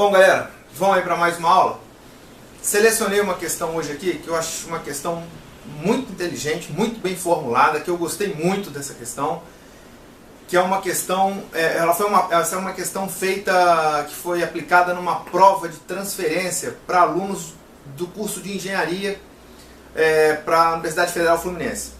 Bom, galera, vamos aí para mais uma aula. Selecionei uma questão hoje aqui que eu acho uma questão muito inteligente, muito bem formulada, que eu gostei muito dessa questão, que é uma questão, essa é uma questão feita, que foi aplicada numa prova de transferência para alunos do curso de engenharia para a Universidade Federal Fluminense.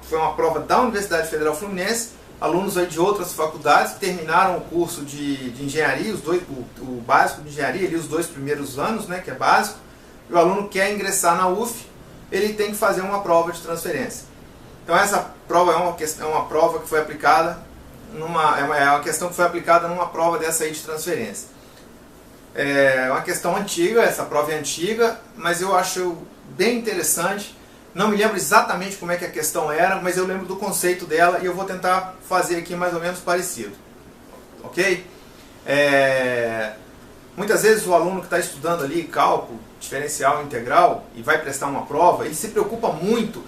Foi uma prova da Universidade Federal Fluminense, alunos aí de outras faculdades que terminaram o curso de engenharia, o básico de engenharia, ali os 2 primeiros anos, né, que é básico, e o aluno quer ingressar na UF, ele tem que fazer uma prova de transferência. Então essa prova é uma prova que foi aplicada é uma questão que foi aplicada numa prova dessa aí de transferência. É uma questão antiga, essa prova é antiga, mas eu acho bem interessante. Não me lembro exatamente como é que a questão era, mas eu lembro do conceito dela e eu vou tentar fazer aqui mais ou menos parecido. Ok? Muitas vezes o aluno que está estudando ali cálculo, diferencial, integral e vai prestar uma prova, ele se preocupa muito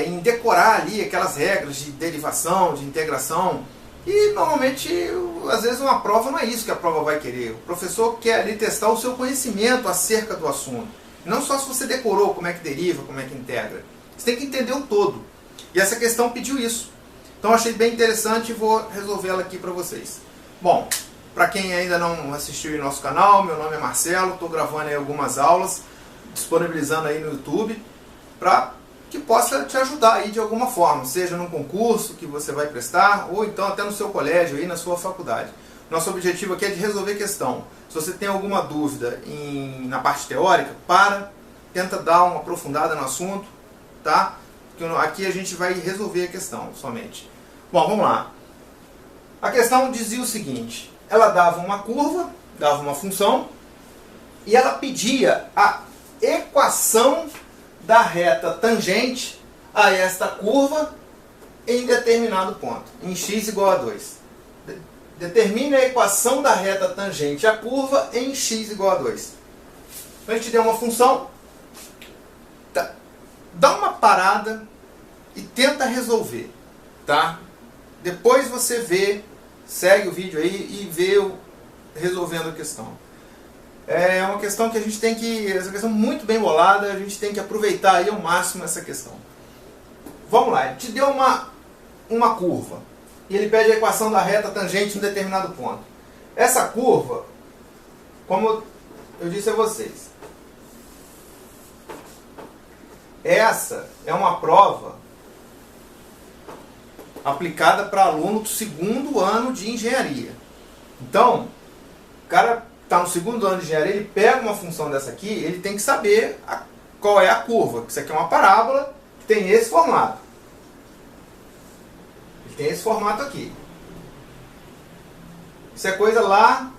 em decorar ali aquelas regras de derivação, de integração. E normalmente, às vezes uma prova não é isso que a prova vai querer. O professor quer ali testar o seu conhecimento acerca do assunto. Não só se você decorou como é que deriva, como é que integra. Você tem que entender o todo. E essa questão pediu isso. Então eu achei bem interessante e vou resolvê-la aqui para vocês. Bom, para quem ainda não assistiu em nosso canal, meu nome é Marcelo, estou gravando aí algumas aulas, disponibilizando aí no YouTube, para que possa te ajudar aí de alguma forma, seja num concurso que você vai prestar, ou então até no seu colégio, aí na sua faculdade. Nosso objetivo aqui é de resolver questão. Se você tem alguma dúvida na parte teórica, tenta dar uma aprofundada no assunto, tá? Porque aqui a gente vai resolver a questão somente. Bom, vamos lá. A questão dizia o seguinte: ela dava uma curva, dava uma função, e ela pedia a equação da reta tangente a esta curva em determinado ponto, em x igual a 2. Determine a equação da reta tangente à curva em x igual a 2. Então a gente deu uma função, dá uma parada e tenta resolver, tá? Depois você segue o vídeo aí e vê resolvendo a questão. É uma questão que a gente tem que, essa questão muito bem bolada, a gente tem que aproveitar aí ao máximo essa questão. Vamos lá, ele te deu uma curva. E ele pede a equação da reta tangente em um determinado ponto. Essa curva, como eu disse a vocês, essa é uma prova aplicada para aluno do 2º ano de engenharia. Então, o cara está no 2º ano de engenharia, ele pega uma função dessa aqui, ele tem que saber qual é a curva. Isso aqui é uma parábola que tem esse formato. Tem esse formato aqui. Isso é coisa lá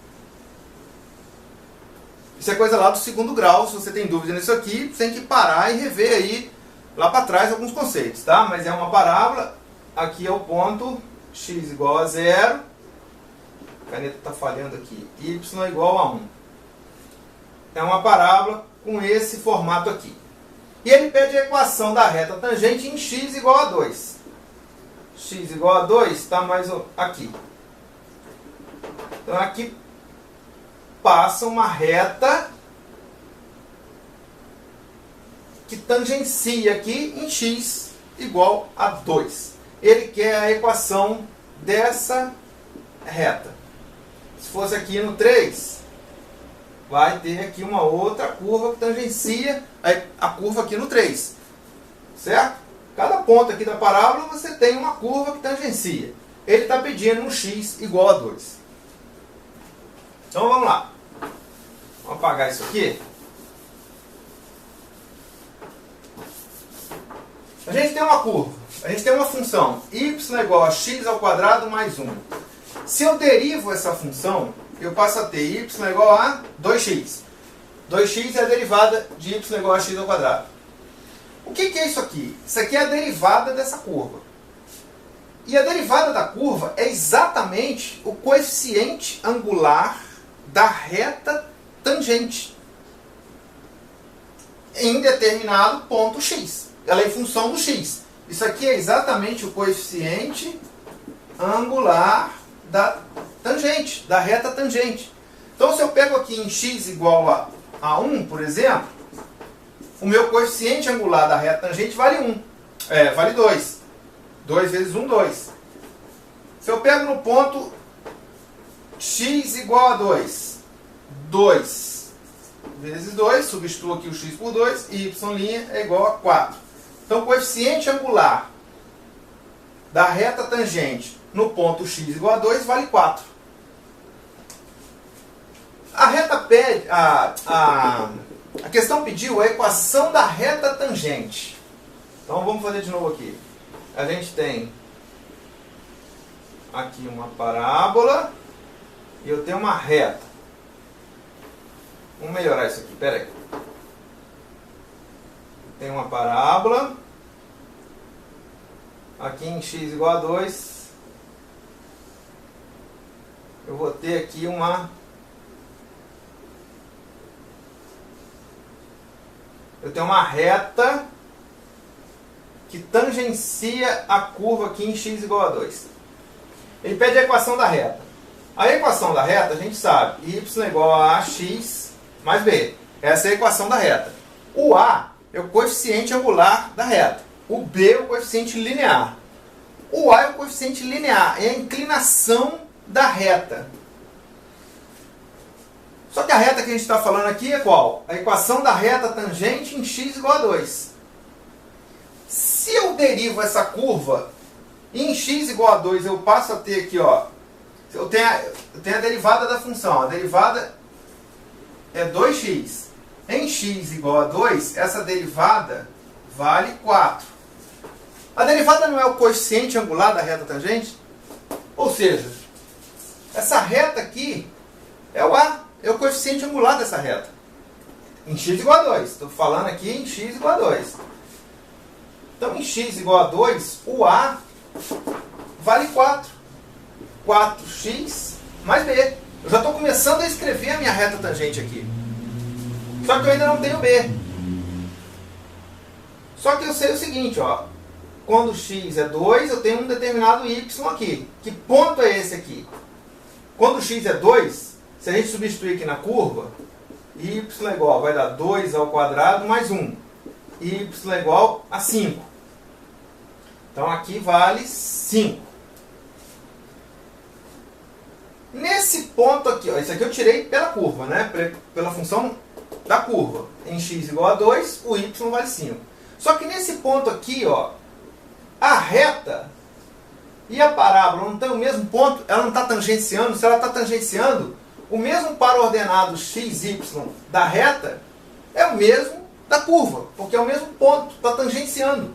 do 2º grau. Se você tem dúvida nisso aqui, você tem que parar e rever aí lá para trás alguns conceitos, tá? Mas é uma parábola. Aqui é o ponto x igual a 0. A caneta está falhando aqui. Y igual a 1. É uma parábola com esse formato aqui. E ele pede a equação da reta tangente em x igual a 2. X igual a 2 está mais aqui. Então aqui passa uma reta que tangencia aqui em x igual a 2. Ele quer a equação dessa reta. Se fosse aqui no 3, vai ter aqui uma outra curva que tangencia a curva aqui no 3. Certo? Cada ponto aqui da parábola você tem uma curva que tangencia. Ele está pedindo um x igual a 2. Então vamos lá. Vamos apagar isso aqui. A gente tem uma curva. A gente tem uma função y igual a x ao quadrado mais 1. Se eu derivo essa função, eu passo a ter y igual a 2x. 2x é a derivada de y igual a x ao quadrado. O que é isso aqui? Isso aqui é a derivada dessa curva. E a derivada da curva é exatamente o coeficiente angular da reta tangente em determinado ponto x. Ela é em função do x. Isso aqui é exatamente o coeficiente angular da tangente, da reta tangente. Então, se eu pego aqui em x igual a 1, por exemplo, o meu coeficiente angular da reta tangente vale 1. Vale 2. 2 vezes 1, 2. Se eu pego no ponto x igual a 2, 2 vezes 2, substituo aqui o x por 2, e y' é igual a 4. Então, o coeficiente angular da reta tangente no ponto x igual a 2 vale 4. A reta pede, a questão pediu a equação da reta tangente. Então vamos fazer de novo aqui. A gente tem aqui uma parábola e eu tenho uma reta. Vamos melhorar isso aqui, pera aí. Tem uma parábola. Aqui em x igual a 2, eu vou ter aqui eu tenho uma reta que tangencia a curva aqui em x igual a 2. Ele pede a equação da reta. A equação da reta, a gente sabe, y igual a ax mais b. Essa é a equação da reta. O a é o coeficiente angular da reta. O b é o coeficiente linear. O a é o coeficiente linear, é a inclinação da reta. Só que a reta que a gente está falando aqui é qual? A equação da reta tangente em x igual a 2. Se eu derivo essa curva e em x igual a 2 eu passo a ter aqui, ó, eu tenho a derivada da função. A derivada é 2x. Em x igual a 2, essa derivada vale 4. A derivada não é o coeficiente angular da reta tangente? Ou seja, essa reta aqui é o a, é o coeficiente angular dessa reta. Em x igual a 2. Estou falando aqui em x igual a 2. Então, em x igual a 2, o a vale 4. 4x mais b. Eu já estou começando a escrever a minha reta tangente aqui. Só que eu ainda não tenho b. Só que eu sei o seguinte, ó. Quando x é 2, eu tenho um determinado y aqui. Que ponto é esse aqui? Quando x é 2, se a gente substituir aqui na curva, y é igual, vai dar 2 ao quadrado mais 1. Y é igual a 5. Então aqui vale 5. Nesse ponto aqui, ó, isso aqui eu tirei pela curva, né? Pela função da curva. Em x igual a 2, o y vale 5. Só que nesse ponto aqui, ó, a reta e a parábola não tem o mesmo ponto, ela não está tangenciando. Se ela está tangenciando, o mesmo par ordenado x, y da reta é o mesmo da curva, porque é o mesmo ponto, está tangenciando.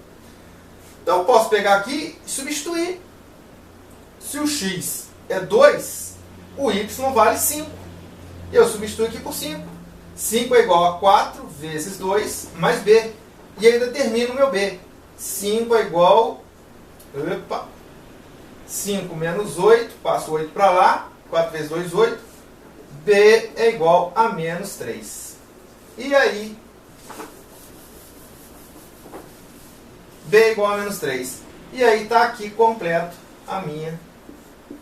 Então eu posso pegar aqui e substituir. Se o x é 2, o y vale 5. E eu substituo aqui por 5. 5 é igual a 4 vezes 2 mais b. E ainda termino o meu b. 5 é igual... 5 menos 8, passo 8 para lá. 4 vezes 2, 8. B é igual a menos 3. E aí... B é igual a menos 3. E aí está aqui completo a minha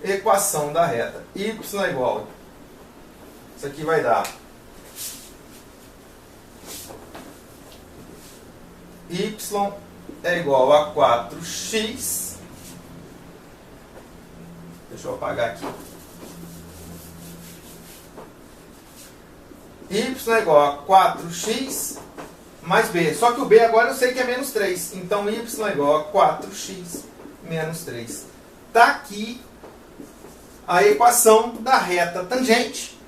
equação da reta. Y é igual... Isso aqui vai dar... Y é igual a 4x. Deixa eu apagar aqui. Y é igual a 4x mais b. Só que o b agora eu sei que é menos 3. Então, y é igual a 4x menos 3. Está aqui a equação da reta tangente,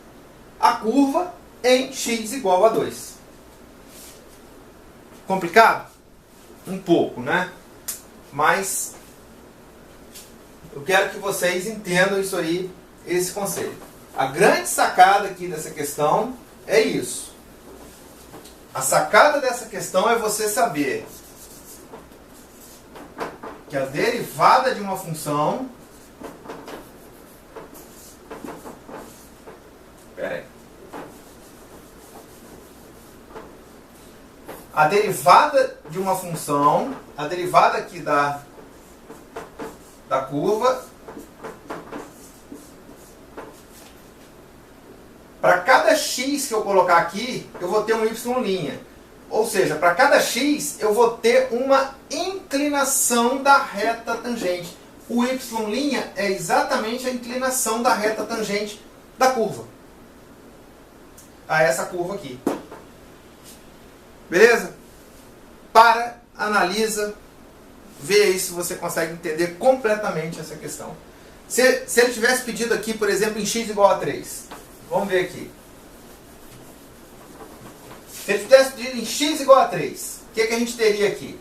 a curva, em x igual a 2. Complicado? Um pouco, né? Mas eu quero que vocês entendam isso aí, esse conceito. A grande sacada aqui dessa questão é isso. A sacada dessa questão é você saber que a derivada de uma função... Espera aí. A derivada de uma função, a derivada aqui da curva, Para cada x que eu colocar aqui, eu vou ter um y'. Ou seja, para cada x, eu vou ter uma inclinação da reta tangente. O y' é exatamente a inclinação da reta tangente da curva. A essa curva aqui. Beleza? Para, analisa, vê aí se você consegue entender completamente essa questão. Se ele tivesse pedido aqui, por exemplo, em x igual a 3. Vamos ver aqui. Se ele tivesse pedido em x igual a 3, o que a gente teria aqui?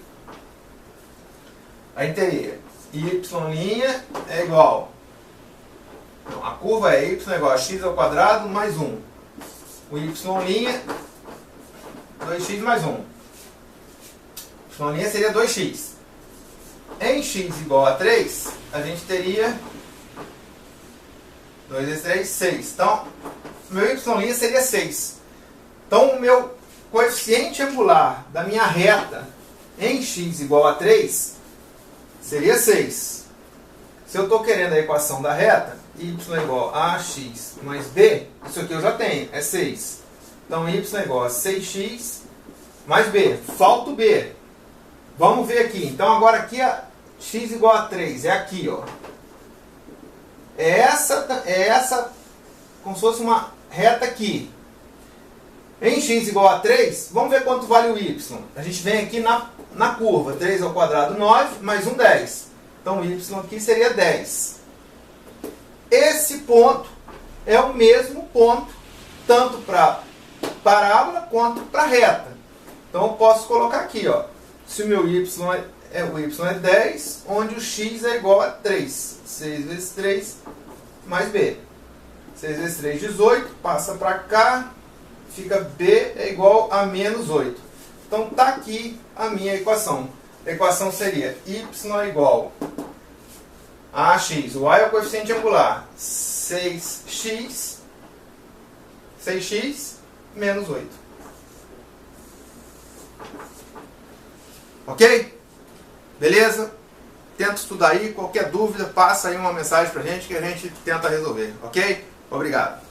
A gente teria y' é igual... Não, a curva é y é igual a x ao quadrado mais 1. O y', 2x mais 1. Y' seria 2x. Em x igual a 3, a gente teria 2 vezes 3, 6. Então, meu y' seria 6. Então, o meu coeficiente angular da minha reta em x igual a 3 seria 6. Se eu estou querendo a equação da reta, y é igual a ax mais b, isso aqui eu já tenho, é 6. Então, y é igual a 6x mais b. Falta o b. Vamos ver aqui. Então, agora aqui a x igual a 3. É aqui, ó. É essa como se fosse uma reta aqui. Em x igual a 3, vamos ver quanto vale o y. A gente vem aqui na curva. 3 ao quadrado, 9, mais 1, 10. Então, o y aqui seria 10. Esse ponto é o mesmo ponto, tanto para parábola quanto para reta. Então, eu posso colocar aqui, ó. Se o meu y é 10, onde o x é igual a 3. 6 vezes 3 mais b. 6 vezes 3, 18. Passa para cá. Fica b é igual a menos 8. Então, está aqui a minha equação. A equação seria y é igual a ax. O a é o coeficiente angular. 6x menos 8. Ok? Beleza? Tenta estudar aí. Qualquer dúvida, passa aí uma mensagem pra gente que a gente tenta resolver. Ok? Obrigado.